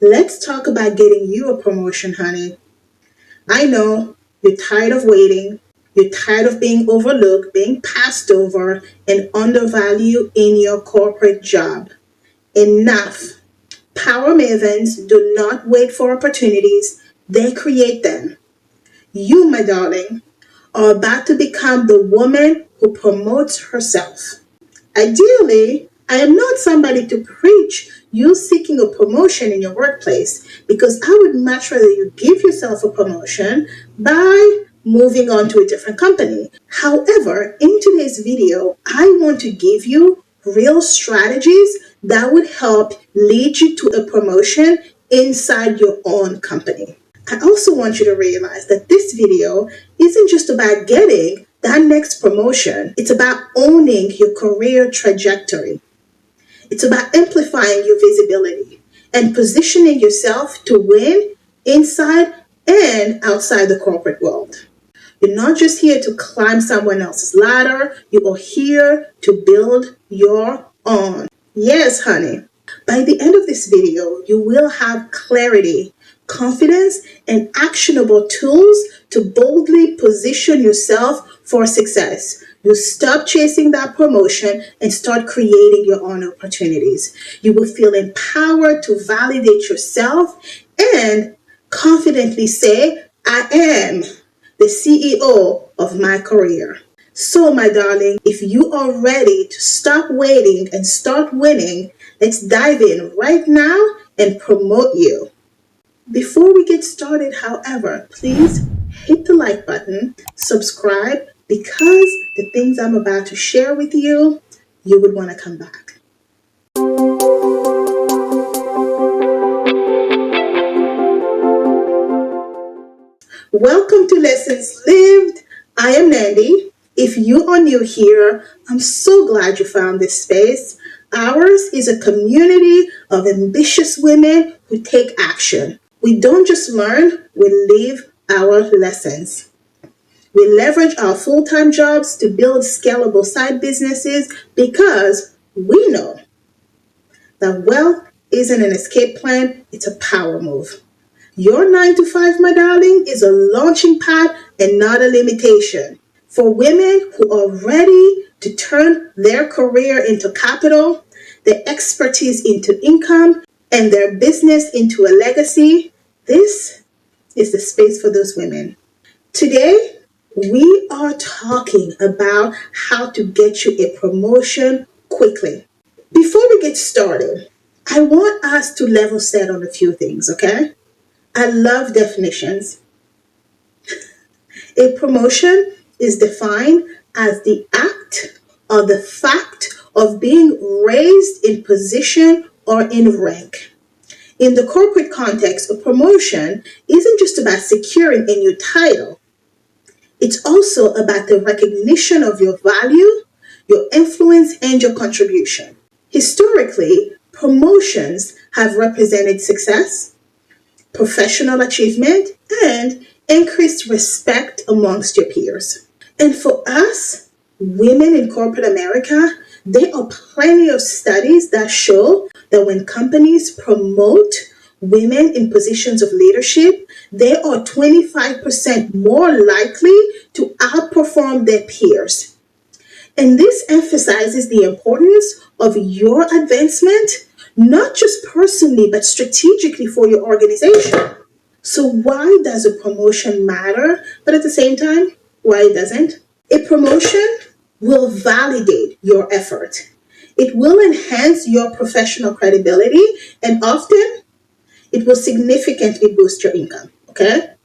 Let's talk about getting you a promotion, honey. I know you're tired of waiting. You're tired of being overlooked, being passed over, and undervalued in your corporate job. Enough. Power mavens do not wait for opportunities, they create them. You, my darling, are about to become the woman who promotes herself. Ideally, I am not somebody to preach you seeking a promotion in your workplace because I would much rather you give yourself a promotion by moving on to a different company. However, in today's video, I want to give you real strategies that would help lead you to a promotion inside your own company. I also want you to realize that this video isn't just about getting that next promotion. It's about owning your career trajectory. It's about amplifying your visibility and positioning yourself to win inside and outside the corporate world. You're not just here to climb someone else's ladder, you are here to build your own. Yes, honey. By the end of this video, you will have clarity, confidence, and actionable tools to boldly position yourself for success. You stop chasing that promotion and start creating your own opportunities. You will feel empowered to validate yourself and confidently say, I am the CEO of my career. So, my darling, if you are ready to stop waiting and start winning, let's dive in right now and promote you. Before we get started, however, please hit the like button, subscribe, because the things I'm about to share with you, you would want to come back. Welcome to Lessons Lived. I am Nandy. If you are new here, I'm so glad you found this space. Ours is a community of ambitious women who take action. We don't just learn, we live our lessons. We leverage our full-time jobs to build scalable side businesses because we know that wealth isn't an escape plan, it's a power move. Your 9 to 5, my darling, is a launching pad and not a limitation. For women who are ready to turn their career into capital, their expertise into income, and their business into a legacy, this is the space for those women. Today, we are talking about how to get you a promotion quickly. Before we get started, I want us to level set on a few things, okay? I love definitions. A promotion is defined as the act or the fact of being raised in position or in rank. In the corporate context, a promotion isn't just about securing a new title. It's also about the recognition of your value, your influence, and your contribution. Historically, promotions have represented success, professional achievement, and increased respect amongst your peers. And for us, women in corporate America, there are plenty of studies that show that when companies promote women in positions of leadership, they are 25% more likely to outperform their peers. And this emphasizes the importance of your advancement, not just personally, but strategically for your organization. So why does a promotion matter, but at the same time, why it doesn't? A promotion will validate your effort. It will enhance your professional credibility, and often it will significantly boost your income, okay?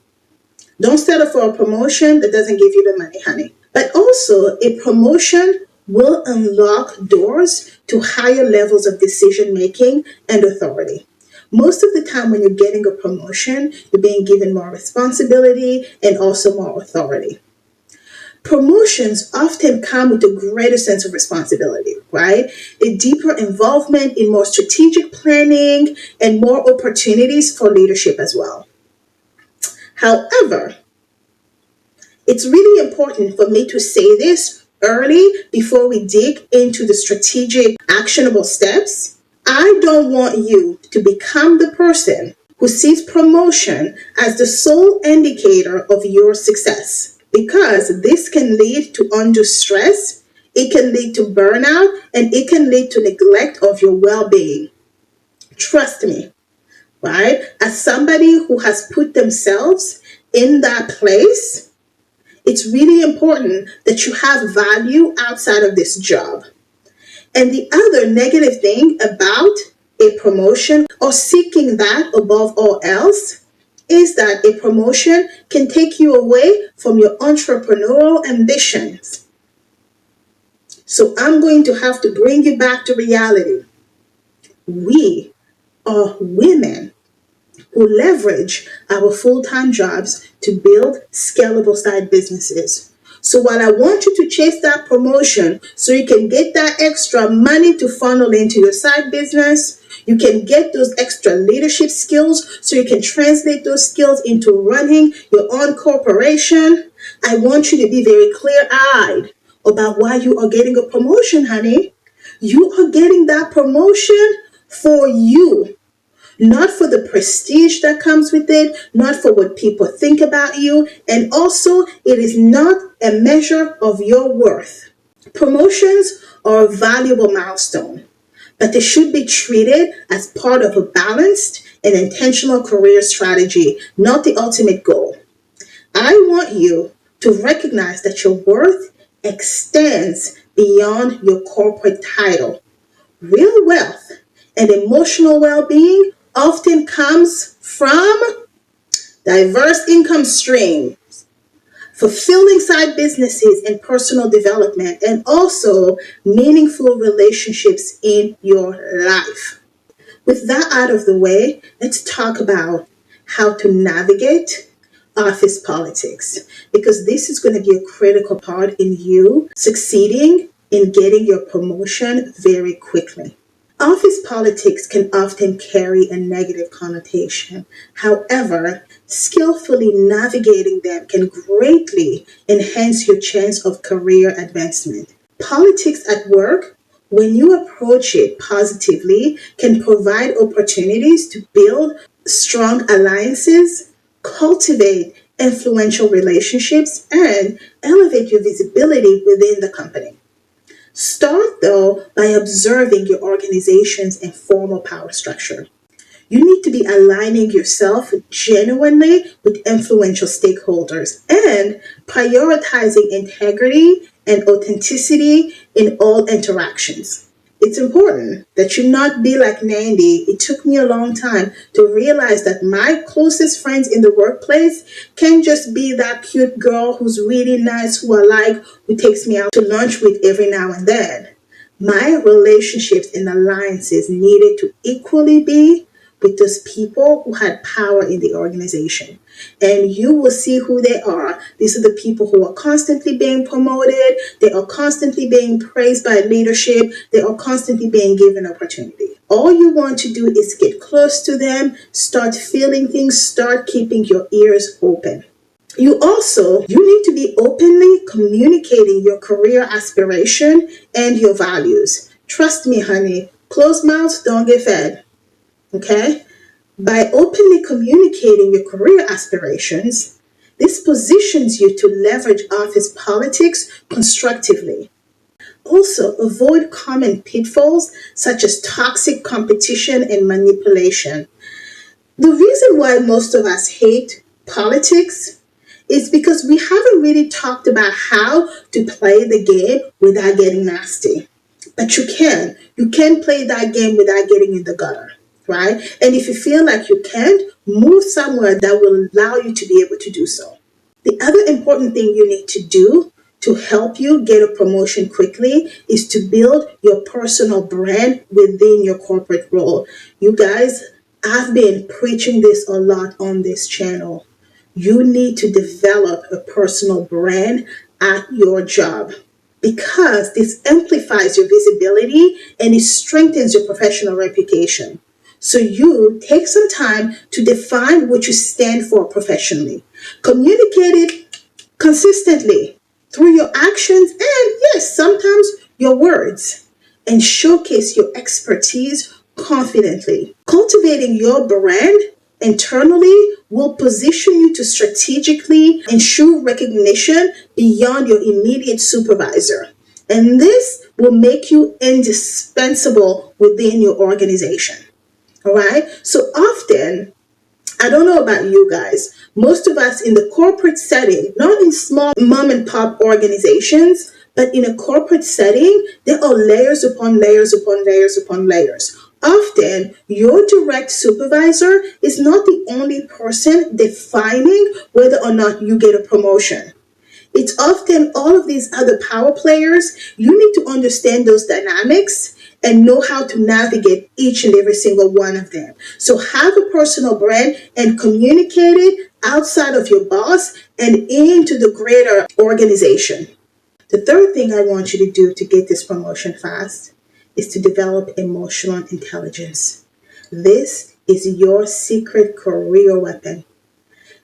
Don't settle for a promotion that doesn't give you the money, honey. But also, a promotion will unlock doors to higher levels of decision making and authority. Most of the time, when you're getting a promotion, you're being given more responsibility and also more authority. Promotions often come with a greater sense of responsibility, right? A deeper involvement in more strategic planning and more opportunities for leadership as well. However, it's really important for me to say this early before we dig into the strategic, actionable steps. I don't want you to become the person who sees promotion as the sole indicator of your success, because this can lead to undue stress, it can lead to burnout, and it can lead to neglect of your well being. Trust me, right? As somebody who has put themselves in that place, it's really important that you have value outside of this job. And the other negative thing about a promotion or seeking that above all else is that a promotion can take you away from your entrepreneurial ambitions. So I'm going to have to bring you back to reality. We are women who leverage our full time jobs to build scalable side businesses. So while I want you to chase that promotion so you can get that extra money to funnel into your side business, you can get those extra leadership skills so you can translate those skills into running your own corporation. I want you to be very clear eyed about why you are getting a promotion, honey. You are getting that promotion for you, not for the prestige that comes with it, not for what people think about you, and also it is not a measure of your worth. Promotions are a valuable milestone, but they should be treated as part of a balanced and intentional career strategy, not the ultimate goal. I want you to recognize that your worth extends beyond your corporate title. Real wealth and emotional well being often comes from diverse income streams, fulfilling side businesses and personal development, and also meaningful relationships in your life. With that out of the way, let's talk about how to navigate office politics, because this is going to be a critical part in you succeeding in getting your promotion very quickly. Office politics can often carry a negative connotation. However, skillfully navigating them can greatly enhance your chance of career advancement. Politics at work, when you approach it positively, can provide opportunities to build strong alliances, cultivate influential relationships, and elevate your visibility within the company. Start though by observing your organization's informal power structure. You need to be aligning yourself genuinely with influential stakeholders and prioritizing integrity and authenticity in all interactions. It's important that you not be like Nandy. It took me a long time to realize that my closest friends in the workplace can just be that cute girl who's really nice, who I like, who takes me out to lunch with every now and then. My relationships and alliances needed to equally be with those people who had power in the organization. And you will see who they are. These are the people who are constantly being promoted, they are constantly being praised by leadership, they are constantly being given opportunity. All you want to do is get close to them, start feeling things, start keeping your ears open. You need to be openly communicating your career aspiration and your values. Trust me, honey, closed mouths don't get fed. Okay? By openly communicating your career aspirations, this positions you to leverage office politics constructively. Also, avoid common pitfalls such as toxic competition and manipulation. The reason why most of us hate politics is because we haven't really talked about how to play the game without getting nasty. But you can. You can play that game without getting in the gutter, right? And if you feel like you can't, move somewhere that will allow you to be able to do so. The other important thing you need to do to help you get a promotion quickly is to build your personal brand within your corporate role. You guys, I've been preaching this a lot on this channel. You need to develop a personal brand at your job, because this amplifies your visibility and it strengthens your professional reputation. So you take some time to define what you stand for professionally. Communicate it consistently through your actions and, yes, sometimes your words, and showcase your expertise confidently. Cultivating your brand internally will position you to strategically ensure recognition beyond your immediate supervisor. And this will make you indispensable within your organization. All right. So often, I don't know about you guys, most of us in the corporate setting, not in small mom and pop organizations, but in a corporate setting, there are layers upon layers upon layers upon layers. Often, your direct supervisor is not the only person defining whether or not you get a promotion. It's often all of these other power players. You need to understand those dynamics and know how to navigate each and every single one of them. So have a personal brand and communicate it outside of your boss and into the greater organization. The third thing I want you to do to get this promotion fast is to develop emotional intelligence. This is your secret career weapon.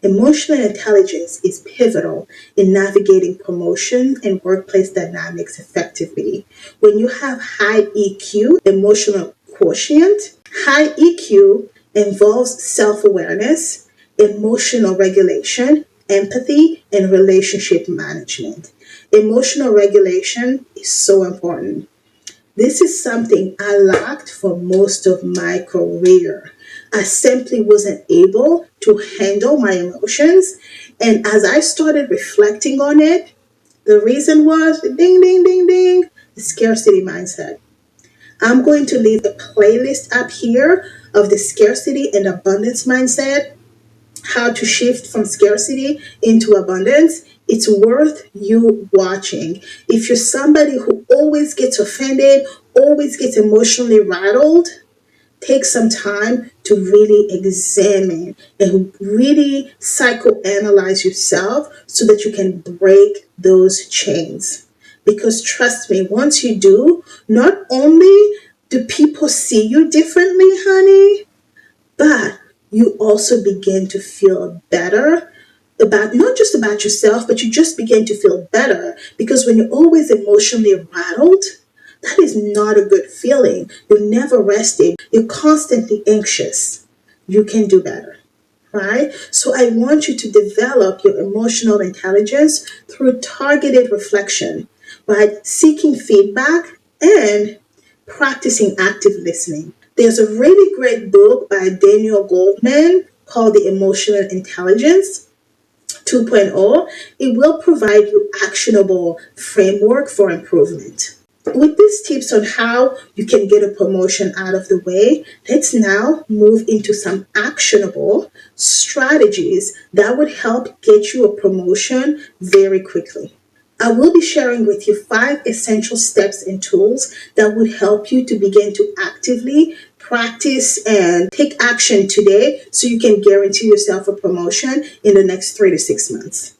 Emotional intelligence is pivotal in navigating promotion and workplace dynamics effectively. When you have high EQ, emotional quotient, high EQ involves self awareness, emotional regulation, empathy, and relationship management. Emotional regulation is so important. This is something I lacked for most of my career. I simply wasn't able to handle my emotions. And as I started reflecting on it, the reason was ding, ding, ding, ding, the scarcity mindset. I'm going to leave a playlist up here of the scarcity and abundance mindset, how to shift from scarcity into abundance. It's worth you watching. If you're somebody who always gets offended, always gets emotionally rattled, take some time to really examine and really psychoanalyze yourself so that you can break those chains. Because trust me, once you do, not only do people see you differently, honey, but you also begin to feel better about not just about yourself, but you just begin to feel better because when you're always emotionally rattled, that is not a good feeling. You're never rested. You're constantly anxious. You can do better, right? So I want you to develop your emotional intelligence through targeted reflection, right? Seeking feedback and practicing active listening. There's a really great book by Daniel Goldman called The Emotional Intelligence 2.0. It will provide you actionable framework for improvement. With these tips on how you can get a promotion out of the way, let's now move into some actionable strategies that would help get you a promotion very quickly. I will be sharing with you 5 essential steps and tools that would help you to begin to actively practice and take action today so you can guarantee yourself a promotion in the next 3 to 6 months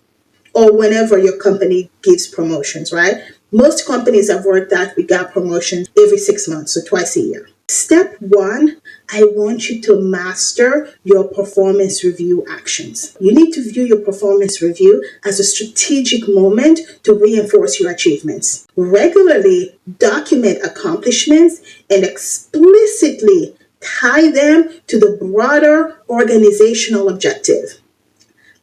or whenever your company gives promotions, right? Most companies I've worked at, we got promotions every 6 months, so twice a year. Step one, I want you to master your performance review actions. You need to view your performance review as a strategic moment to reinforce your achievements. Regularly document accomplishments and explicitly tie them to the broader organizational objective.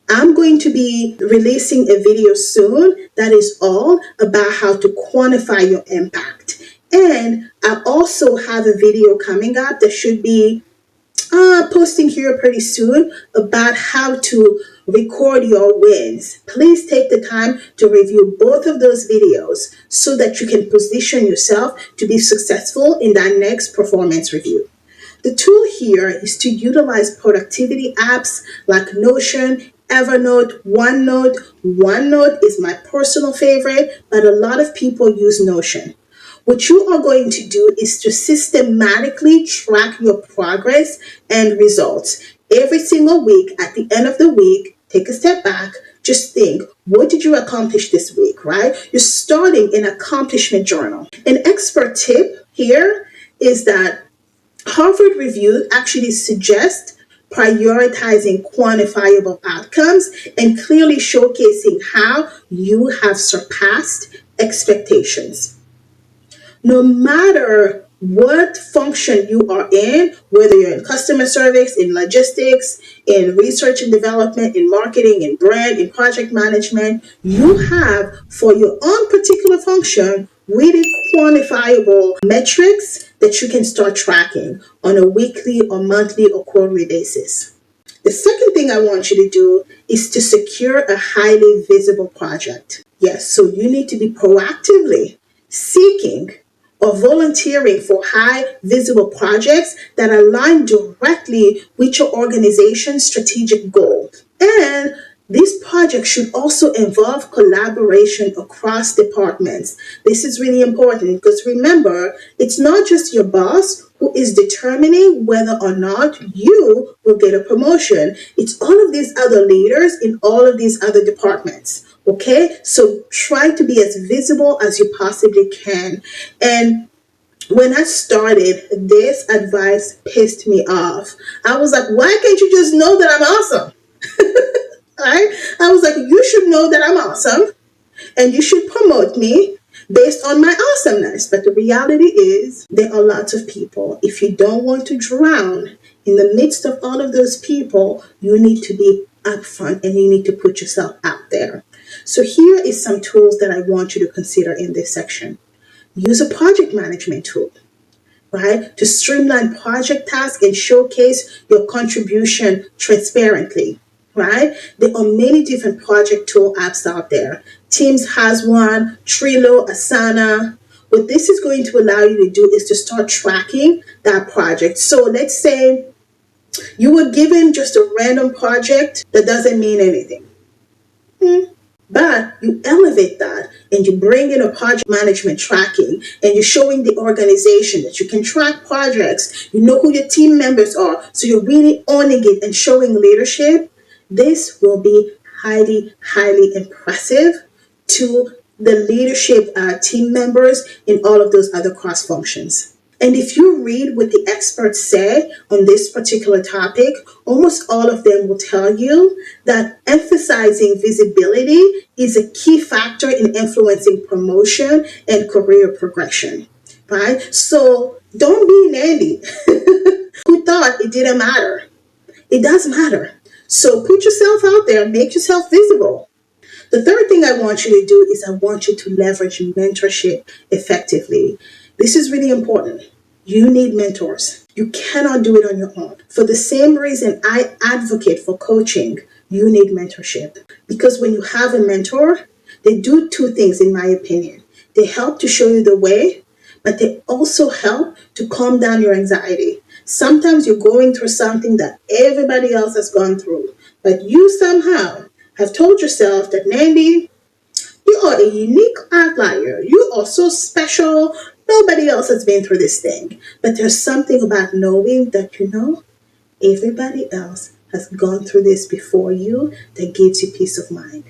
I'm going to be releasing a video soon that is all about how to quantify your impact. And I also have a video coming up that should be posting here pretty soon about how to record your wins. Please take the time to review both of those videos so that you can position yourself to be successful in that next performance review. The tool here is to utilize productivity apps like Notion, Evernote, OneNote. OneNote is my personal favorite, but a lot of people use Notion. What you are going to do is to systematically track your progress and results. Every single week, at the end of the week, take a step back, just think, what did you accomplish this week, right? You're starting an accomplishment journal. An expert tip here is that Harvard Review actually suggests prioritizing quantifiable outcomes and clearly showcasing how you have surpassed expectations. No matter what function you are in, whether you're in customer service, in logistics, in research and development, in marketing, in brand, in project management, you have for your own particular function really quantifiable metrics that you can start tracking on a weekly or monthly or quarterly basis. The second thing I want you to do is to secure a highly visible project. Yes, so you need to be proactively seeking or volunteering for high visible projects that align directly with your organization's strategic goal. And these projects should also involve collaboration across departments. This is really important because remember, it's not just your boss who is determining whether or not you will get a promotion. It's all of these other leaders in all of these other departments. Okay, so try to be as visible as you possibly can. And when I started, this advice pissed me off. I was like, why can't you just know that I'm awesome? Right? I was like, you should know that I'm awesome and you should promote me based on my awesomeness. But the reality is, there are lots of people. If you don't want to drown in the midst of all of those people, you need to be upfront and you need to put yourself out there. So here is some tools that I want you to consider in this section. Use a project management tool, right? To streamline project tasks and showcase your contribution transparently, right? There are many different project tool apps out there. Teams has one, Trello, Asana. What this is going to allow you to do is to start tracking that project. So let's say you were given just a random project that doesn't mean anything. But you elevate that and you bring in a project management tracking and you're showing the organization that you can track projects. You know who your team members are. So you're really owning it and showing leadership. This will be highly, highly impressive to the leadership team members in all of those other cross functions. And if you read what the experts say on this particular topic, almost all of them will tell you that emphasizing visibility is a key factor in influencing promotion and career progression, right? So don't be Nandy who thought it didn't matter. It does matter. So put yourself out there, make yourself visible. The third thing I want you to do is I want you to leverage mentorship effectively. This is really important. You need mentors. You cannot do it on your own. For the same reason I advocate for coaching, you need mentorship. Because when you have a mentor, they do two things, in my opinion. They help to show you the way, but they also help to calm down your anxiety. Sometimes you're going through something that everybody else has gone through, but you somehow have told yourself that, Nandy, you are a unique outlier. You are so special. Nobody else has been through this thing. But there's something about knowing that, everybody else has gone through this before you that gives you peace of mind.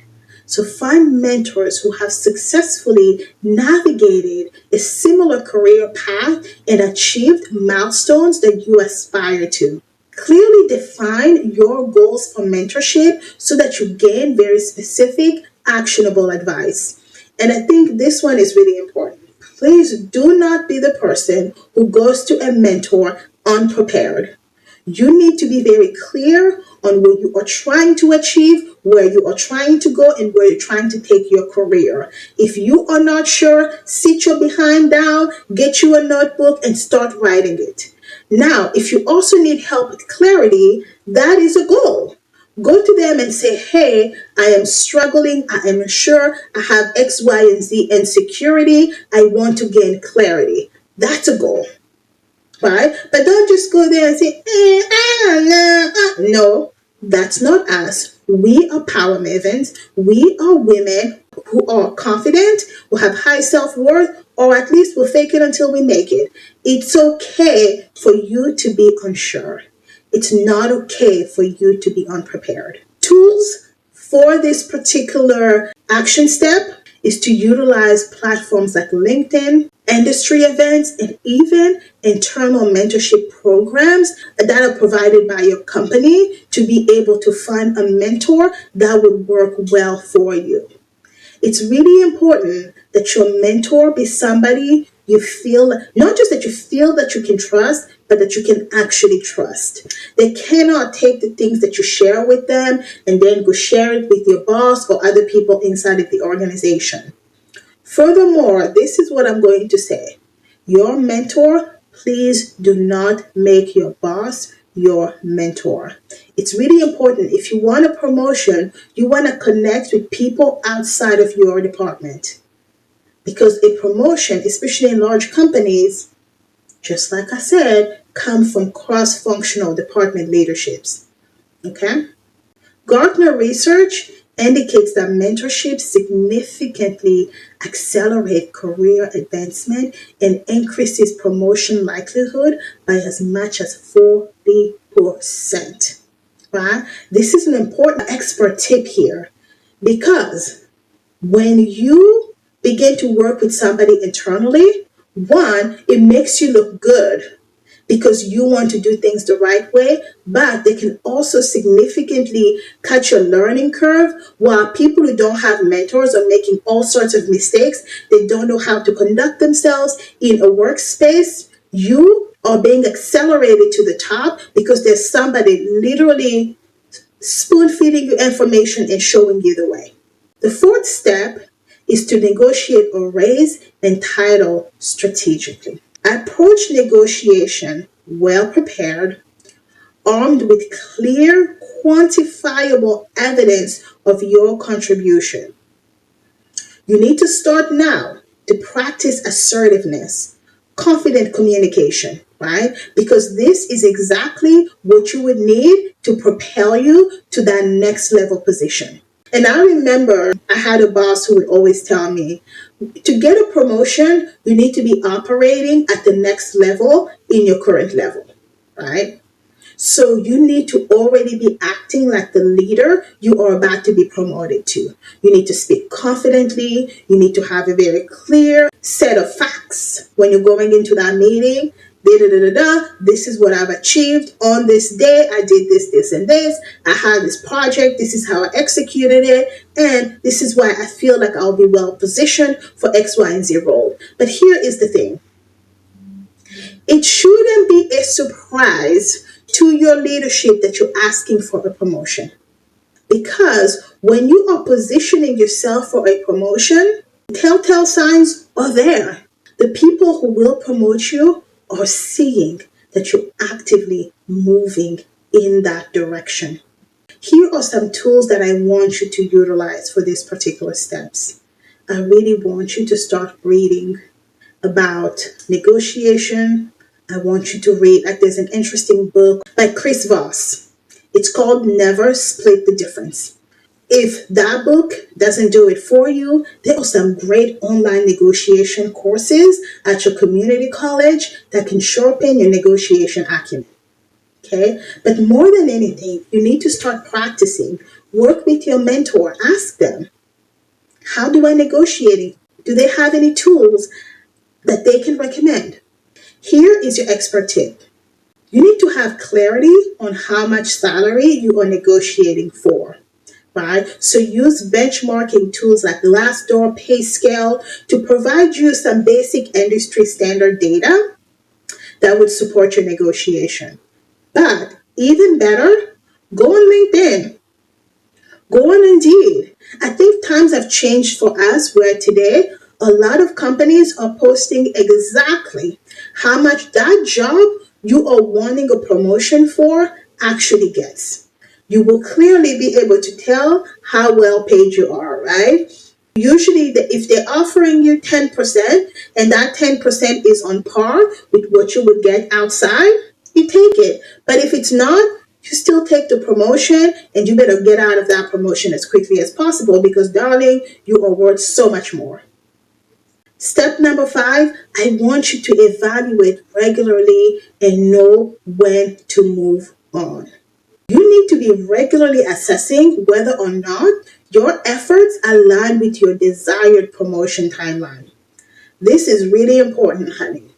So find mentors who have successfully navigated a similar career path and achieved milestones that you aspire to. Clearly define your goals for mentorship so that you gain very specific, actionable advice. And I think this one is really important. Please do not be the person who goes to a mentor unprepared. You need to be very clear on what you are trying to achieve, where you are trying to go, and where you're trying to take your career. If you are not sure, sit your behind down, get you a notebook, and start writing it. Now, if you also need help with clarity, that is a goal. Go to them and say, hey, I am struggling. I am sure I have X, Y, and Z insecurity. I want to gain clarity. That's a goal. Right? But don't just go there and say, I don't know. No, that's not us. We are power mavens. We are women who are confident, who have high self-worth, or at least we'll fake it until we make it. It's okay for you to be unsure. It's not okay for you to be unprepared. Tools for this particular action step is to utilize platforms like LinkedIn, industry events, and even internal mentorship programs that are provided by your company to be able to find a mentor that would work well for you. It's really important that your mentor be somebody you feel, not just that you feel that you can trust, but that you can actually trust. They cannot take the things that you share with them and then go share it with your boss or other people inside of the organization. Furthermore, this is what I'm going to say. Your mentor, please do not make your boss your mentor. It's really important. If you want a promotion, you want to connect with people outside of your department. Because a promotion, especially in large companies, just like I said, come from cross-functional department leaderships. Okay? Gartner research indicates that mentorship significantly accelerates career advancement and increases promotion likelihood by as much as 40%. Right? This is an important expert tip here because when you begin to work with somebody internally, one, it makes you look good because you want to do things the right way, but they can also significantly cut your learning curve. While people who don't have mentors are making all sorts of mistakes, they don't know how to conduct themselves in a workspace, you are being accelerated to the top because there's somebody literally spoon feeding you information and showing you the way. The fourth step is to negotiate a raise and title strategically. Approach negotiation well prepared, armed with clear, quantifiable evidence of your contribution. You need to start now to practice assertiveness, confident communication, right? Because this is exactly what you would need to propel you to that next level position. And I remember I had a boss who would always tell me, to get a promotion, you need to be operating at the next level in your current level, right? So you need to already be acting like the leader you are about to be promoted to. You need to speak confidently. You need to have a very clear set of facts when you're going into that meeting. This is what I've achieved on this day. I did this, this, and this. I had this project. This is how I executed it. And this is why I feel like I'll be well positioned for X, Y, and Z role. But here is the thing. It shouldn't be a surprise to your leadership that you're asking for a promotion. Because when you are positioning yourself for a promotion, telltale signs are there. The people who will promote you are seeing that you're actively moving in that direction. Here are some tools that I want you to utilize for these particular steps. I really want you to start reading about negotiation. I want you to read, like there's an interesting book by Chris Voss. It's called Never Split the Difference. If that book doesn't do it for you, there are some great online negotiation courses at your community college that can sharpen your negotiation acumen. Okay? But more than anything, you need to start practicing. Work with your mentor. Ask them, how do I negotiate? Do they have any tools that they can recommend? Here is your expert tip. You need to have clarity on how much salary you are negotiating for, right? So use benchmarking tools like Glassdoor, PayScale to provide you some basic industry standard data that would support your negotiation. But even better, go on LinkedIn. Go on Indeed. I think times have changed for us where today a lot of companies are posting exactly how much that job you are wanting a promotion for actually gets. You will clearly be able to tell how well paid you are, right? Usually, if they're offering you 10% and that 10% is on par with what you would get outside, you take it. But if it's not, you still take the promotion and you better get out of that promotion as quickly as possible because, darling, you are worth so much more. Step number 5, I want you to evaluate regularly and know when to move on. You need to be regularly assessing whether or not your efforts align with your desired promotion timeline. This is really important, honey.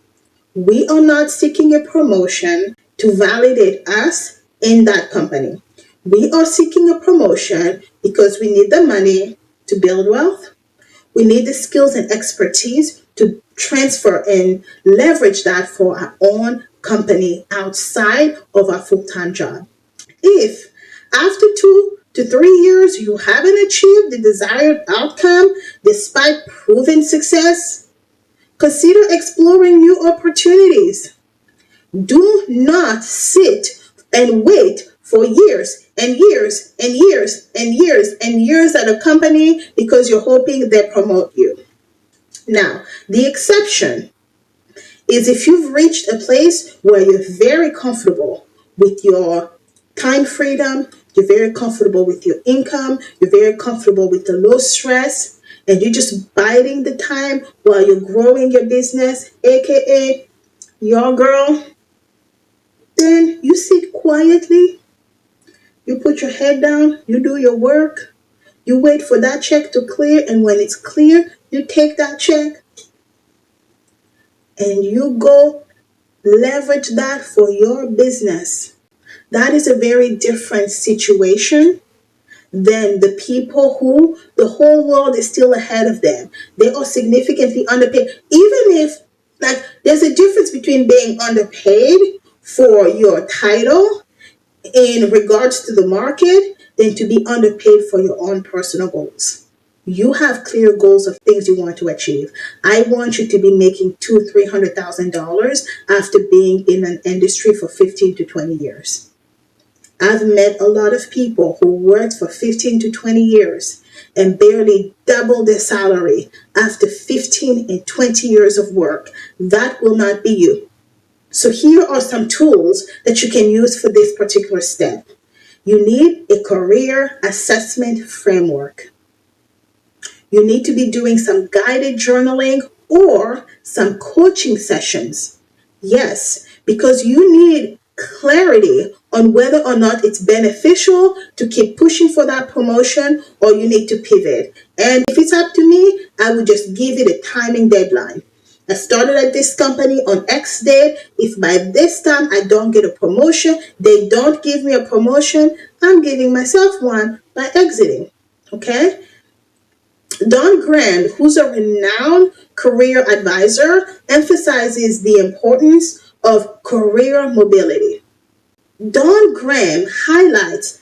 We are not seeking a promotion to validate us in that company. We are seeking a promotion because we need the money to build wealth. We need the skills and expertise to transfer and leverage that for our own company outside of our full-time job. If after 2 to 3 years you haven't achieved the desired outcome despite proven success, consider exploring new opportunities. Do not sit and wait for years and years and years and years and years at a company because you're hoping they promote you. Now, the exception is if you've reached a place where you're very comfortable with your time freedom, you're very comfortable with your income, you're very comfortable with the low stress, and you're just biding the time while you're growing your business, aka your girl, then you sit quietly, you put your head down, you do your work, you wait for that check to clear, and when it's clear, you take that check and you go leverage that for your business. That is a very different situation than the people who the whole world is still ahead of them. They are significantly underpaid. Even if, like, there's a difference between being underpaid for your title in regards to the market than to be underpaid for your own personal goals. You have clear goals of things you want to achieve. I want you to be making $200,000-$300,000 after being in an industry for 15 to 20 years. I've met a lot of people who worked for 15 to 20 years and barely double their salary after 15 and 20 years of work. That will not be you. So here are some tools that you can use for this particular step. You need a career assessment framework. You need to be doing some guided journaling or some coaching sessions. Yes, because you need clarity on whether or not it's beneficial to keep pushing for that promotion or you need to pivot. And if it's up to me, I would just give it a timing deadline. I started at this company on X date. If by this time I don't get a promotion, they don't give me a promotion, I'm giving myself one by exiting. Okay? Don Graham, who's a renowned career advisor, emphasizes the importance of career mobility. Don Graham highlights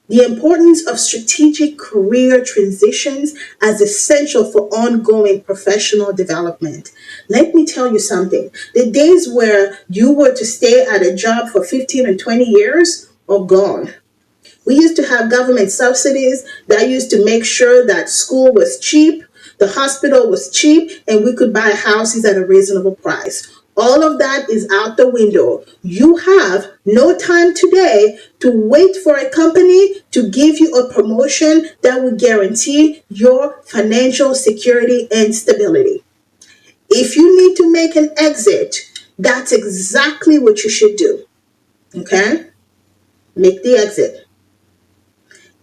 the importance of strategic career transitions as essential for ongoing professional development. Let me tell you something. The days where you were to stay at a job for 15 or 20 years are gone. We used to have government subsidies that used to make sure that school was cheap, the hospital was cheap, and we could buy houses at a reasonable price. All of that is out the window. You have no time today to wait for a company to give you a promotion that will guarantee your financial security and stability. If you need to make an exit, that's exactly what you should do. Okay? Make the exit.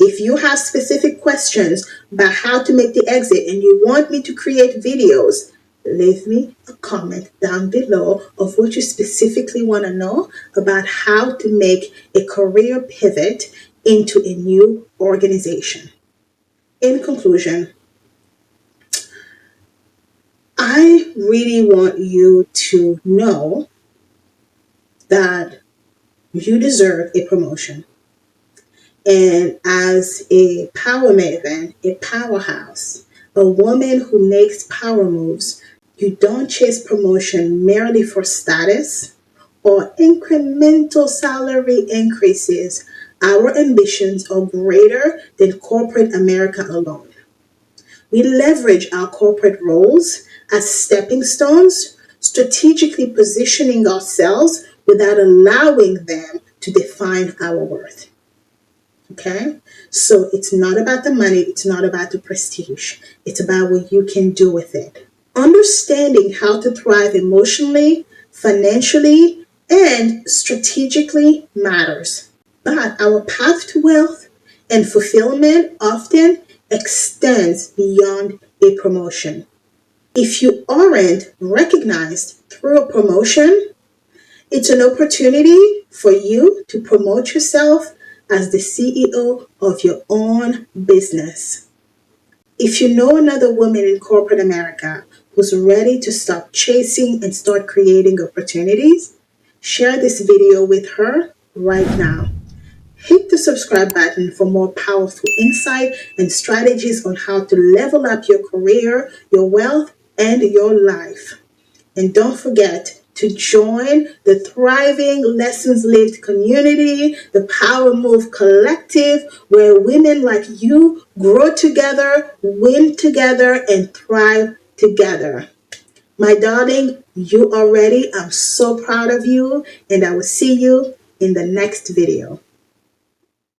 If you have specific questions about how to make the exit and you want me to create videos, leave me a comment down below of what you specifically want to know about how to make a career pivot into a new organization. In conclusion, I really want you to know that you deserve a promotion. And as a power maven, a powerhouse, a woman who makes power moves, you don't chase promotion merely for status or incremental salary increases. Our ambitions are greater than corporate America alone. We leverage our corporate roles as stepping stones, strategically positioning ourselves without allowing them to define our worth. Okay? So it's not about the money, it's not about the prestige. It's about what you can do with it. Understanding how to thrive emotionally, financially, and strategically matters. But our path to wealth and fulfillment often extends beyond a promotion. If you aren't recognized through a promotion, it's an opportunity for you to promote yourself as the CEO of your own business. If you know another woman in corporate America who's ready to stop chasing and start creating opportunities? Share this video with her right now. Hit the subscribe button for more powerful insight and strategies on how to level up your career, your wealth, and your life. And don't forget to join the thriving Lessons Lived community, the Power Move Collective, where women like you grow together, win together, and thrive together. My darling, you are ready. I'm so proud of you, and I will see you in the next video.